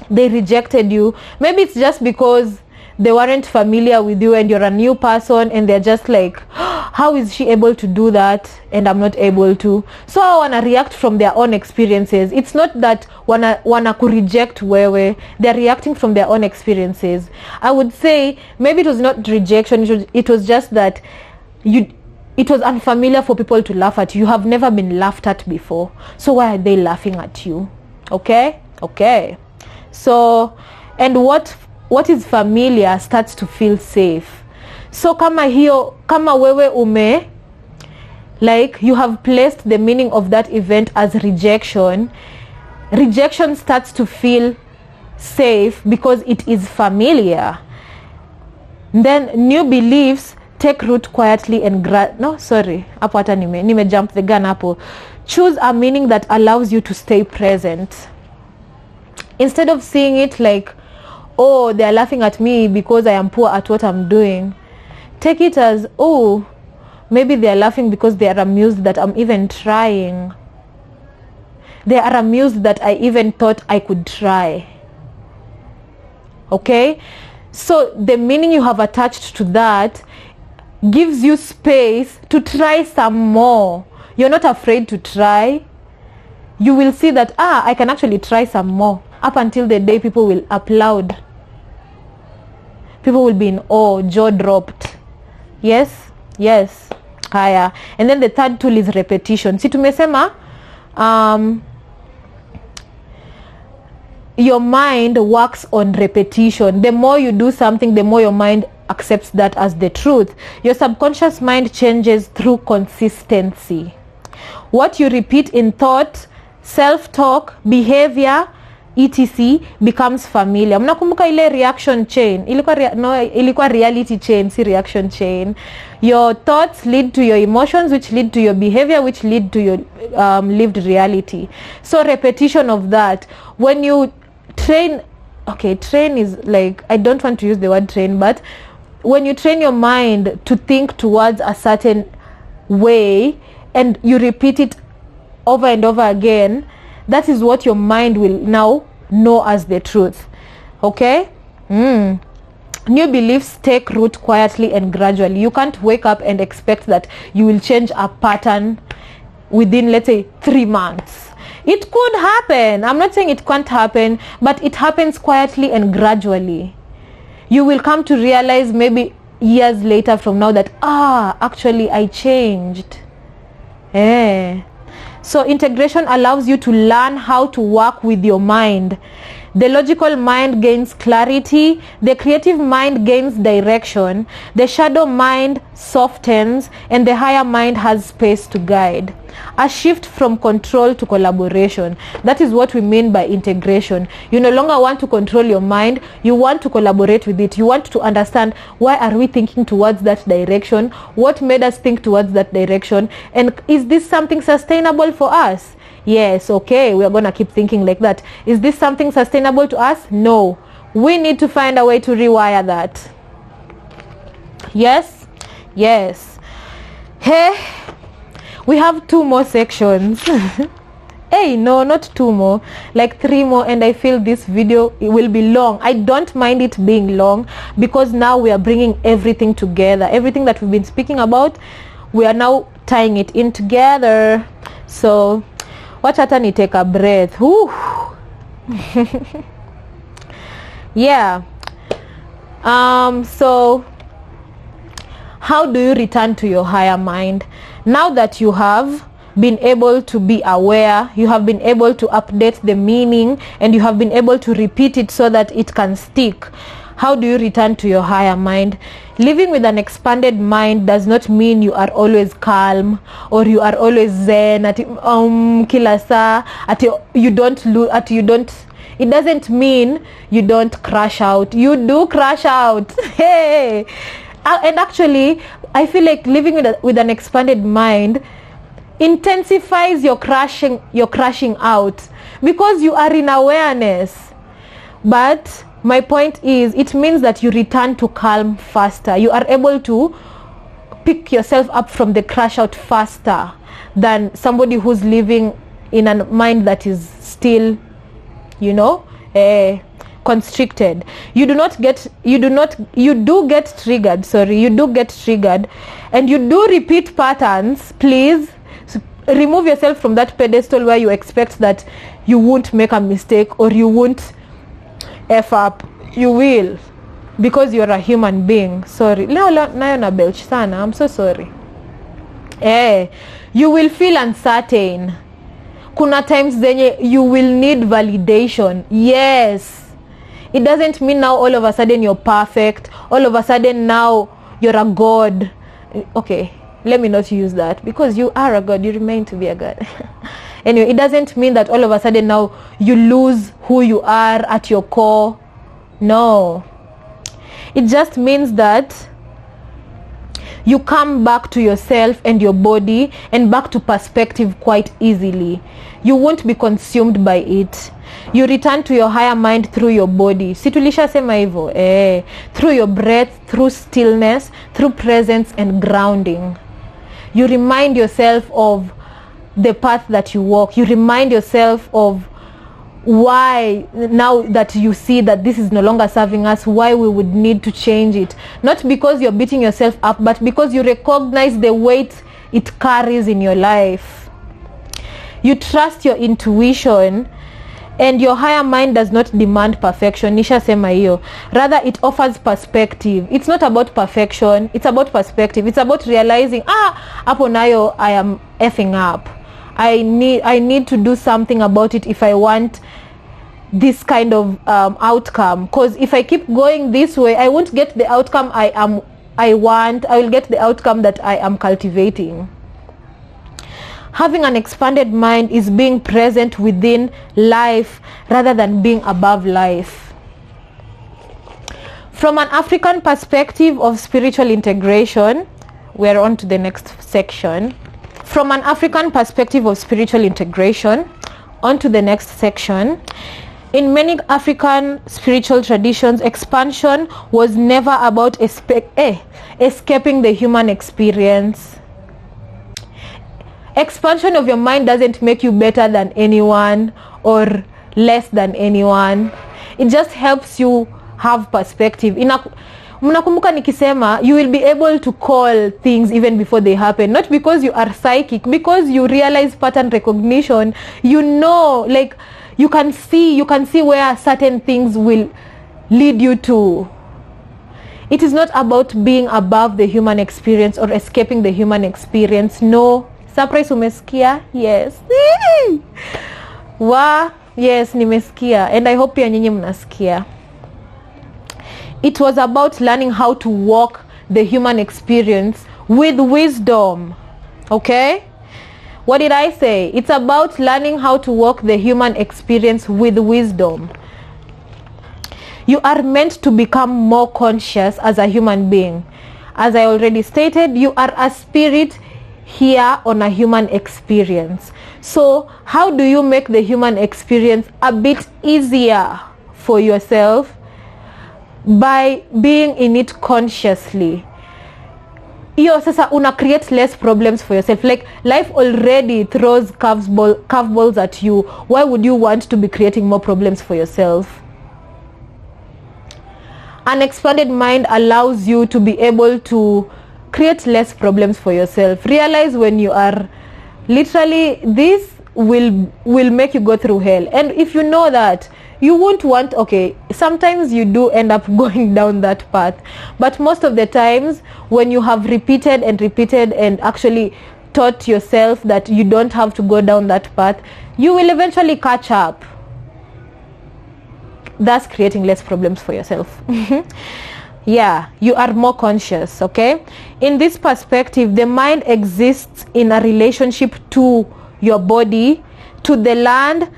rejected you. Maybe it's just because they weren't familiar with you and you're a new person, and they're just like, how is she able to do that and I'm not able to? So I wanna react from their own experiences. It's not that wanna reject wewe. They're reacting from their own experiences. I would say maybe it was not rejection. It was just that it was unfamiliar for people to laugh at you. You have never been laughed at before. So why are they laughing at you? Okay. So, and what is familiar starts to feel safe. So kama wewe like you have placed the meaning of that event as rejection starts to feel safe because it is familiar. Then new beliefs take root quietly and hapo hata nime jump the gun hapo. Choose a meaning that allows you to stay present. Instead of seeing it like, oh, they are laughing at me because I am poor at what I'm doing, take it as, oh, maybe they are laughing because they are amused that I'm even trying. They are amused that I even thought I could try. Okay? So the meaning you have attached to that gives you space to try some more. You're not afraid to try. You will see that, I can actually try some more. Up until the day people will applaud. People will be in awe, jaw dropped. Yes. Haya. And then the third tool is repetition. Si tumesema, your mind works on repetition. The more you do something, the more your mind accepts that as the truth. Your subconscious mind changes through consistency. What you repeat in thought, self-talk, behavior, etc. becomes familiar. Mnakumbuka ile reaction chain? Ilikuwa reality chain, si reaction chain. Your thoughts lead to your emotions, which lead to your behavior, which lead to your lived reality. So repetition of that. When you train is like, I don't want to use the word train, but when you train your mind to think towards a certain way and you repeat it over and over again, that is what your mind will now know as the truth. Okay? New beliefs take root quietly and gradually. You can't wake up and expect that you will change a pattern within, let's say, 3 months. It could happen. I'm not saying it can't happen, but it happens quietly and gradually. You will come to realize maybe years later from now that, actually I changed. So integration allows you to learn how to work with your mind. The logical mind gains clarity, the creative mind gains direction, the shadow mind softens, and the higher mind has space to guide. A shift from control to collaboration. That is what we mean by integration. You no longer want to control your mind, you want to collaborate with it. You want to understand, why are we thinking towards that direction? What made us think towards that direction? And is this something sustainable for us? Yes, okay, we are going to keep thinking like that. Is this something sustainable to us? No. We need to find a way to rewire that. Yes. Hey, we have 2 more sections. Hey, no, not 2 more, like 3 more, and I feel this video, it will be long. I don't mind it being long, because now we are bringing everything together. Everything that we've been speaking about, we are now tying it in together. So watch hata ni take a breath. Yeah. So how do you return to your higher mind now that you have been able to be aware, you have been able to update the meaning, and you have been able to repeat it so that it can stick? How do you return to your higher mind? Living with an expanded mind does not mean you are always calm, or you are always zen at kila saa, at you don't lose, at you don't. It doesn't mean you don't crash out. You do crash out. Hey, and actually I feel like living with an expanded mind intensifies your crashing out, because you are in awareness. But my point is, it means that you return to calm faster. You are able to pick yourself up from the crash out faster than somebody who's living in a mind that is still, constricted. You do get triggered, and you do repeat patterns. Please remove yourself from that pedestal where you expect that you won't make a mistake, or you won't F up. You will, because you're a human being. Sorry, nayo na belch sana, I'm so sorry. You will feel uncertain. Kuna times zenye you will need validation. Yes, it doesn't mean now all of a sudden you're perfect, all of a sudden now you're a god. Okay, let me not use that, because you are a god, you remain to be a god. Anyway, it doesn't mean that all of a sudden now you lose who you are at your core. No, it just means that you come back to yourself and your body, and back to perspective quite easily. You won't be consumed by it. You return to your higher mind through your body. Si tulishasema hivyo, through your breath, through stillness, through presence and grounding. You remind yourself of the path that you walk. You remind yourself of why, now that you see that this is no longer serving us, why we would need to change it. Not because you're beating yourself up, but because you recognize the weight it carries in your life. You trust your intuition, and your higher mind does not demand perfection. Nisha sema hiyo. Rather, it offers perspective. It's not about perfection, it's about perspective. It's about realizing, hapo nayo I am effing up. I need to do something about it if I want this kind of outcome, because if I keep going this way, I won't get the outcome I want. I will get the outcome that I am cultivating. Having an expanded mind is being present within life rather than being above life. From an African perspective of spiritual integration, we're on to the next section. From an African perspective of spiritual integration, on to the next section. In many African spiritual traditions, expansion was never about escaping the human experience. Expansion of your mind doesn't make you better than anyone or less than anyone. It just helps you have perspective. Mnakumbuka nikisema, you will be able to call things even before they happen. Not because you are psychic, because you realize pattern recognition. Like you can see where certain things will lead you to. It is not about being above the human experience or escaping the human experience. No. Surprise, umesikia? Yes. Yes, nimesikia, and I hope pia nyinyi mnasikia. It was about learning how to walk the human experience with wisdom. Okay? What did I say? It's about learning how to walk the human experience with wisdom. You are meant to become more conscious as a human being. As I already stated, you are a spirit here on a human experience. So how do you make the human experience a bit easier for yourself? By being in it consciously. hiyo sasa una create less problems for yourself. Like life already throws curveballs at you. Why would you want to be creating more problems for yourself? An expanded mind allows you to be able to create less problems for yourself. Realize when you are literally, this will make you go through hell. And if you know that, you won't want, okay, sometimes you do end up going down that path, but most of the times when you have repeated and actually taught yourself that you don't have to go down that path, you will eventually catch up, thus creating less problems for yourself. Yeah, you are more conscious. Okay, in this perspective, the mind exists in a relationship to your body, to the land,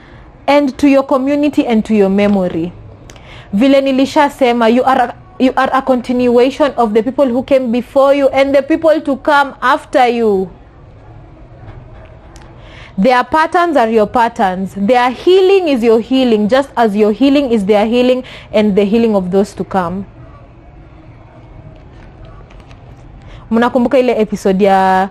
and to your community and to your memory. Vile nilishasema, you are a continuation of the people who came before you and the people to come after you. Their patterns are your patterns. Their healing is your healing, just as your healing is their healing and the healing of those to come. Mnakumbuka ile episode ya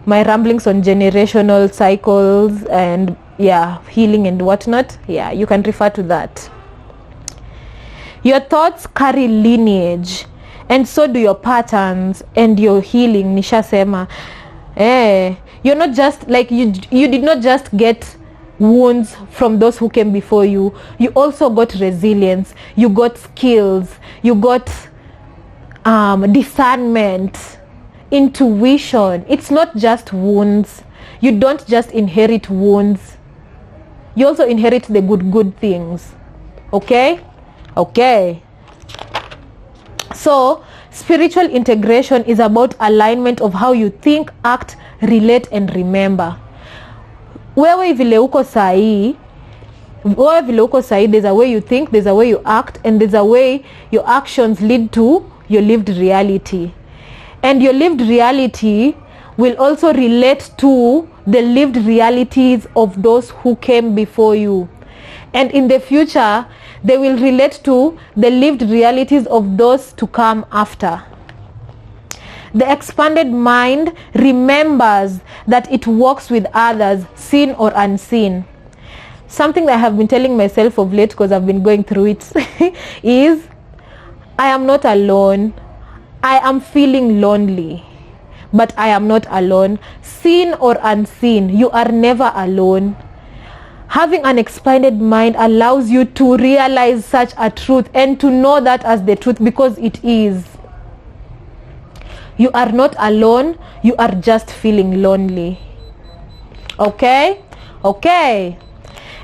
my ramblings on generational cycles and healing and whatnot? Yeah, you can refer to that. Your thoughts carry lineage, and so do your patterns and your healing. Nishasema, you're not just like you did not just get wounds from those who came before you. You also got resilience, you got skills, you got discernment, intuition. It's not just wounds. You don't just inherit wounds, you also inherit the good things. Okay. So spiritual integration is about alignment of how you think, act, relate and remember. Wewe vile uko sahi, there's a way you think, there's a way you act, and there's a way your actions lead to your lived reality. And your lived reality will also relate to the lived realities of those who came before you. And in the future, they will relate to the lived realities of those to come after. The expanded mind remembers that it works with others, seen or unseen. Something that I have been telling myself of late, because I've been going through it, is I am not alone. I am feeling lonely, but I am not alone. Seen or unseen, you are never alone. Having an expanded mind allows you to realize such a truth and to know that as the truth, because it is. You are not alone, you are just feeling lonely. Okay.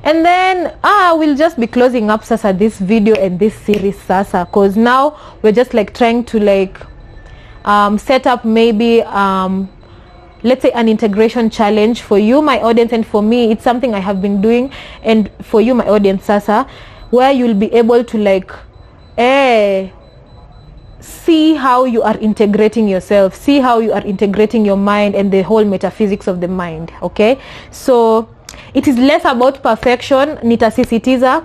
And then we'll just be closing up sasa this video and this series sasa, because now we're just like trying to like set up maybe let's say an integration challenge for you, my audience, and for me it's something I have been doing, and for you, my audience, sasa, where you'll be able to like see how you are integrating yourself, see how you are integrating your mind and the whole metaphysics of the mind. Okay, so it is less about perfection. Nitasisitiza,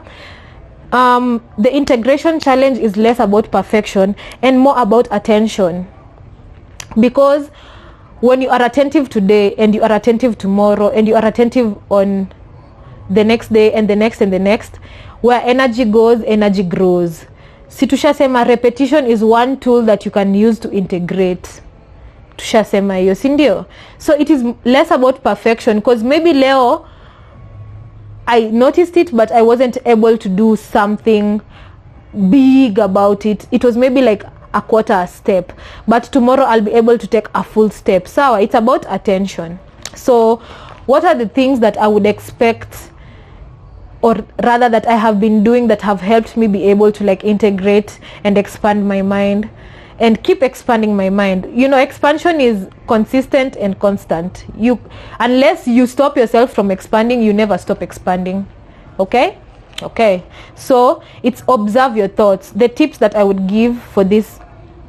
the integration challenge is less about perfection and more about attention, because when you are attentive today and you are attentive tomorrow and you are attentive on the next day and the next and the next, where energy goes, energy grows. Si tushasema repetition is one tool that you can use to integrate. Tushasema hiyo, si ndio? So it is less about perfection, because maybe leo I noticed it but I wasn't able to do something big about it. It was maybe like a quarter step, but tomorrow I'll be able to take a full step. So it's about attention. So what are the things that I would expect, or rather that I have been doing, that have helped me be able to like integrate and expand my mind and keep expanding my mind? You know, expansion is consistent and constant. Unless you stop yourself from expanding, you never stop expanding. Okay, so it's observe your thoughts. The tips that I would give for this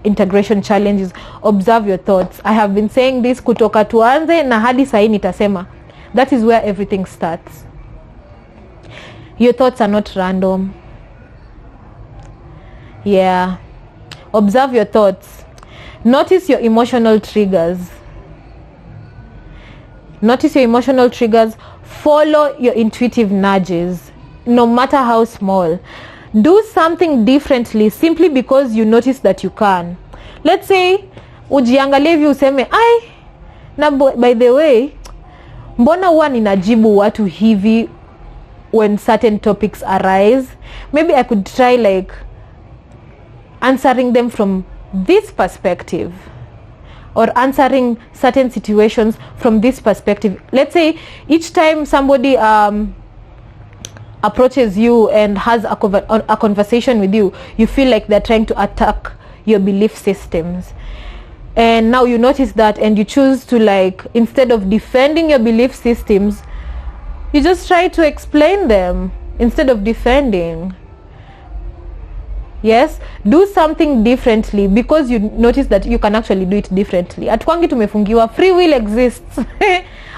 integration challenge is observe your thoughts. I have been saying this kutoka tuanze na hadi sahi nitasema. That is where everything starts. Your thoughts are not random. Yeah, observe your thoughts. Notice your emotional triggers. Notice your emotional triggers. Follow your intuitive nudges, no matter how small. Do something differently simply because you notice that you can. Let's say ujiangalie hivi useme, na by the way, mbona huwa ninajibu watu hivi when certain topics arise? Maybe I could try like answering them from this perspective, or answering certain situations from this perspective. Let's say each time somebody approaches you and has a conversation with you, you feel like they're trying to attack your belief systems, and now you notice that, and you choose to, like, instead of defending your belief systems, you just try to explain them instead of defending. Yes, do something differently because you notice that you can actually do it differently. Atukwangi tumefungiwa, free will exists.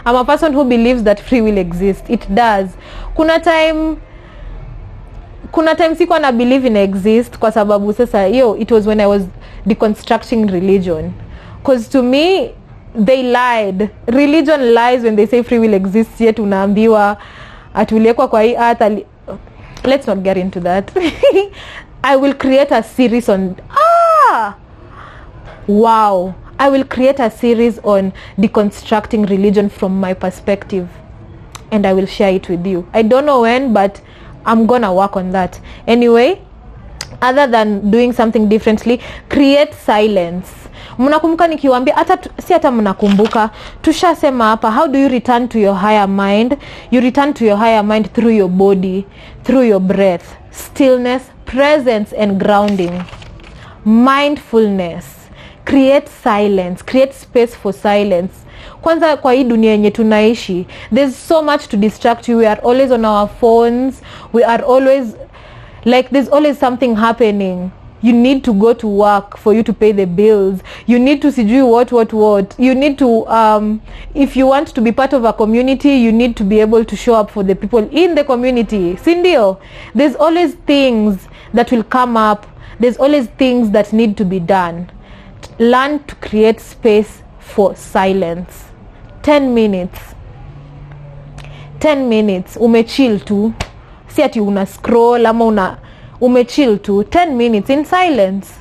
I'm a person who believes that free will exists. It does. Kuna time sikuwa na believe in exist kwa sababu sasa it was when I was deconstructing religion. Because to me, they lied. Religion lies when they say free will exists, yet unaambiwa atuliekwa kwa hii earth. Let's not get into that. I will create a series on I will create a series on deconstructing religion from my perspective, and I will share it with you. I don't know when, but I'm gonna work on that. Anyway, other than doing something differently, create silence. Mnakumbuka nikiwaambia, hata mnakumbuka tushasema hapa, how do you return to your higher mind? You return to your higher mind through your body, through your breath, stillness, presence and grounding, mindfulness. Create silence, create space for silence. Kwanza kwa hii dunia yenye tunaishi, there's so much to distract you. We are always on our phones. We are always like, there's always something happening. You need to go to work for you to pay the bills. You need to sijui what. You need to if you want to be part of a community, you need to be able to show up for the people in the community. Sindio, there's always things that will come up. There's always things that need to be done. Learn to create space for silence. 10 minutes. 10 minutes. Umechill tu. Si ati una scroll ama umechill tu. 10 minutes in silence.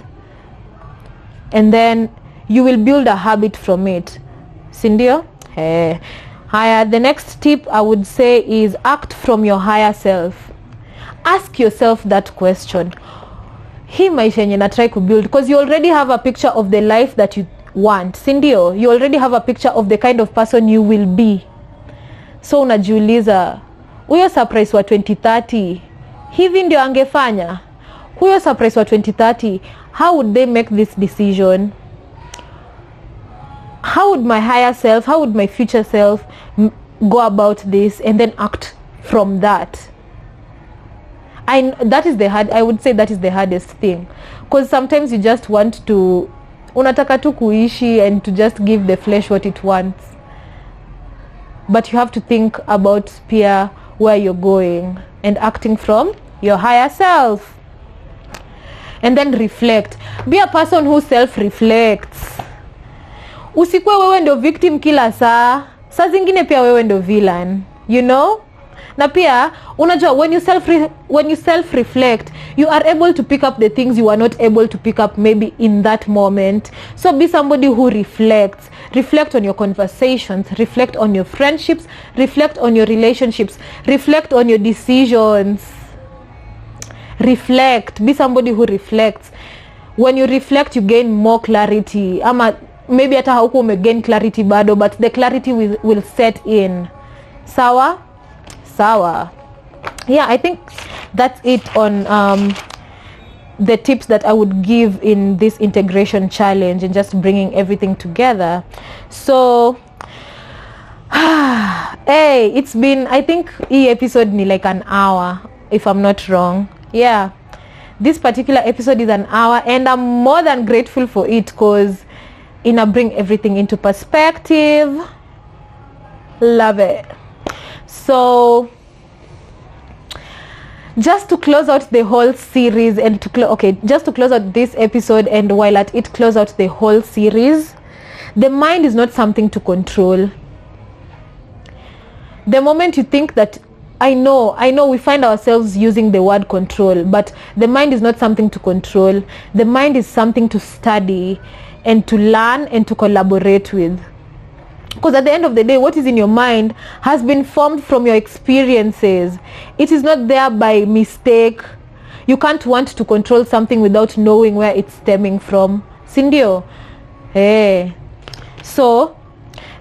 And then you will build a habit from it. Sindio? Higher. The next tip I would say is act from your higher self. Ask yourself that question. Hii maisha yenye na try to build, because you already have a picture of the life that you want. Sindio? You already have a picture of the kind of person you will be. So unajiuliza, huyo surprise wa 2030 hivi ndio angefanya? Huyo surprise wa 2030, how would they make this decision? How would my higher self, how would my future self go about this, and then act from that? I would say that is the hardest thing, because sometimes you just want to, unataka tu kuishi and to just give the flesh what it wants, but you have to think about pia where you're going and acting from your higher self. And then reflect. Be a person who self-reflects. Usikwe wewe ndo victim kila saa zingine pia wewe ndo villain, you know? Na pia unajua, when you self-reflect, you are able to pick up the things you are not able to pick up maybe in that moment. So be somebody who reflects. Reflect on your conversations, reflect on your friendships, reflect on your relationships, reflect on your decisions. Reflect. Be somebody who reflects. When you reflect, you gain more clarity. Ama maybe hata hauko umegain clarity bado, but the clarity will set in. Sawa? Yeah, I think that's it on the tips that I would give in this integration challenge and just bringing everything together. So hey, it's been, I think this episode ni like an hour, if I'm not wrong. Yeah, this particular episode is an hour, and I'm more than grateful for it, because bring everything into perspective. Love it. So just to close out the whole series and just to close out this episode, and while at it close out the whole series, the mind is not something to control. The moment you think that, I know we find ourselves using the word control, but the mind is not something to control. The mind is something to study and to learn and to collaborate with. Because at the end of the day, what is in your mind has been formed from your experiences. It is not there by mistake. You can't want to control something without knowing where it's stemming from. Sindio? Hey. So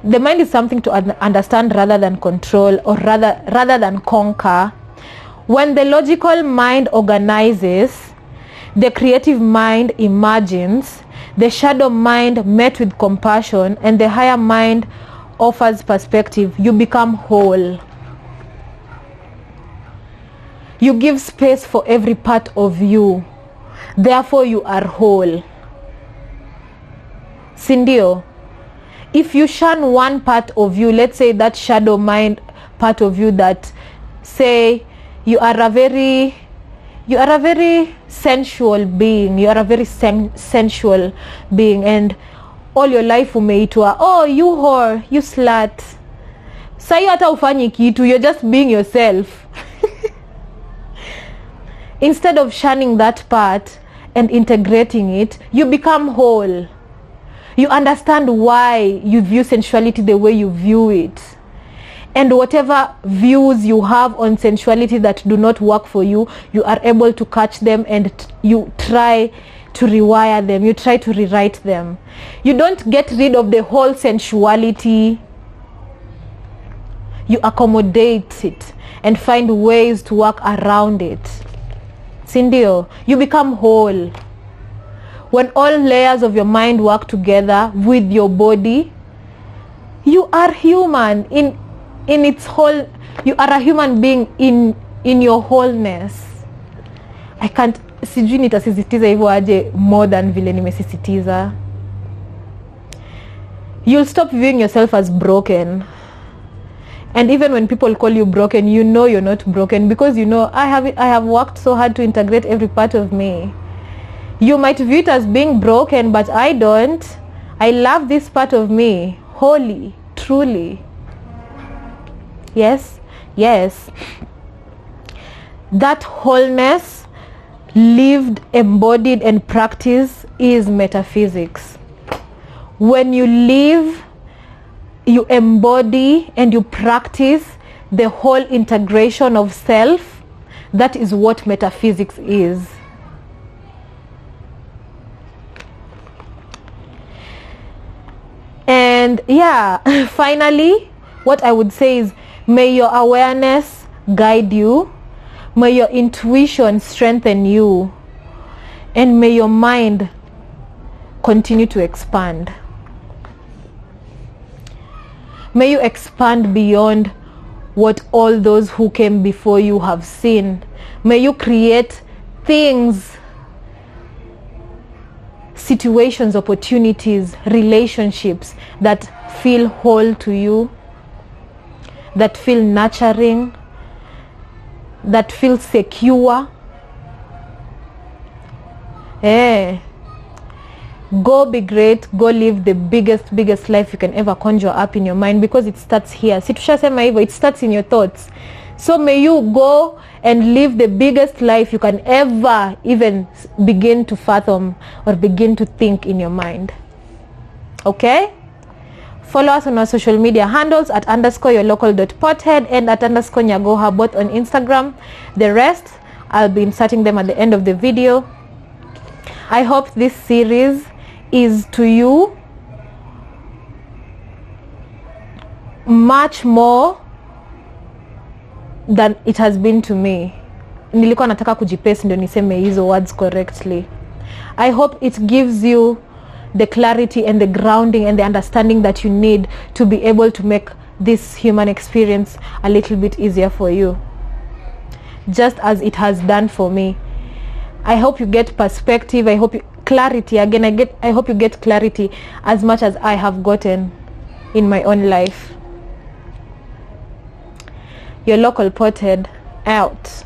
the mind is something to understand rather than control, or rather than conquer. When the logical mind organizes, the creative mind imagines, the shadow mind met with compassion, and the higher mind offers perspective, you become whole. You give space for every part of you. Therefore, you are whole. Sindio? If you shun one part of you, let's say that shadow mind part of you that say you are a very sensual being, sensual being, and all your life umeitwa, oh, you whore, you slut. Sai hata ufanyi kitu, you're just being yourself. Instead of shunning that part and integrating it, you become whole. You understand why you view sensuality the way you view it. And whatever views you have on sensuality that do not work for you, you are able to catch them and you try to rewire them. You try to rewrite them. You don't get rid of the whole sensuality. You accommodate it and find ways to work around it. Sindio, you become whole. When all layers of your mind work together with your body, you are human in its whole. You are a human being in your wholeness. I can't, sijui nitasisitiza hivyo aje more than vile nimesisitiza. You'll stop viewing yourself as broken. And even when people call you broken, you know you're not broken, because you know I have worked so hard to integrate every part of me. You might view it as being broken, but I don't. I love this part of me wholly, truly. Yes. That wholeness, lived, embodied, and practiced, is metaphysics. When you live, you embody, and you practice the whole integration of self, that is what metaphysics is. And yeah, finally, what I would say is, may your awareness guide you, may your intuition strengthen you, and may your mind continue to expand. May you expand beyond what all those who came before you have seen. May you create things, situations, opportunities, relationships that feel whole to you, that feel nurturing, that feel secure. Go be great, go live the biggest life you can ever conjure up in your mind, because it starts here. Si tushasema hivyo, it starts in your thoughts. So may you go and live the biggest life you can ever even begin to fathom or begin to think in your mind. Okay? Follow us on our social media handles at _yourlocal.pothead and at _nyagoha, both on Instagram. The rest, I'll be inserting them at the end of the video. I hope this series is to you much more than it has been to me. Nilikuwa nataka kujipace ndio niseme hizo words correctly. I hope it gives you the clarity and the grounding and the understanding that you need to be able to make this human experience a little bit easier for you, just as it has done for me. I hope you get perspective. I hope you clarity. Again, I hope you get clarity as much as I have gotten in my own life. Your local pothead out.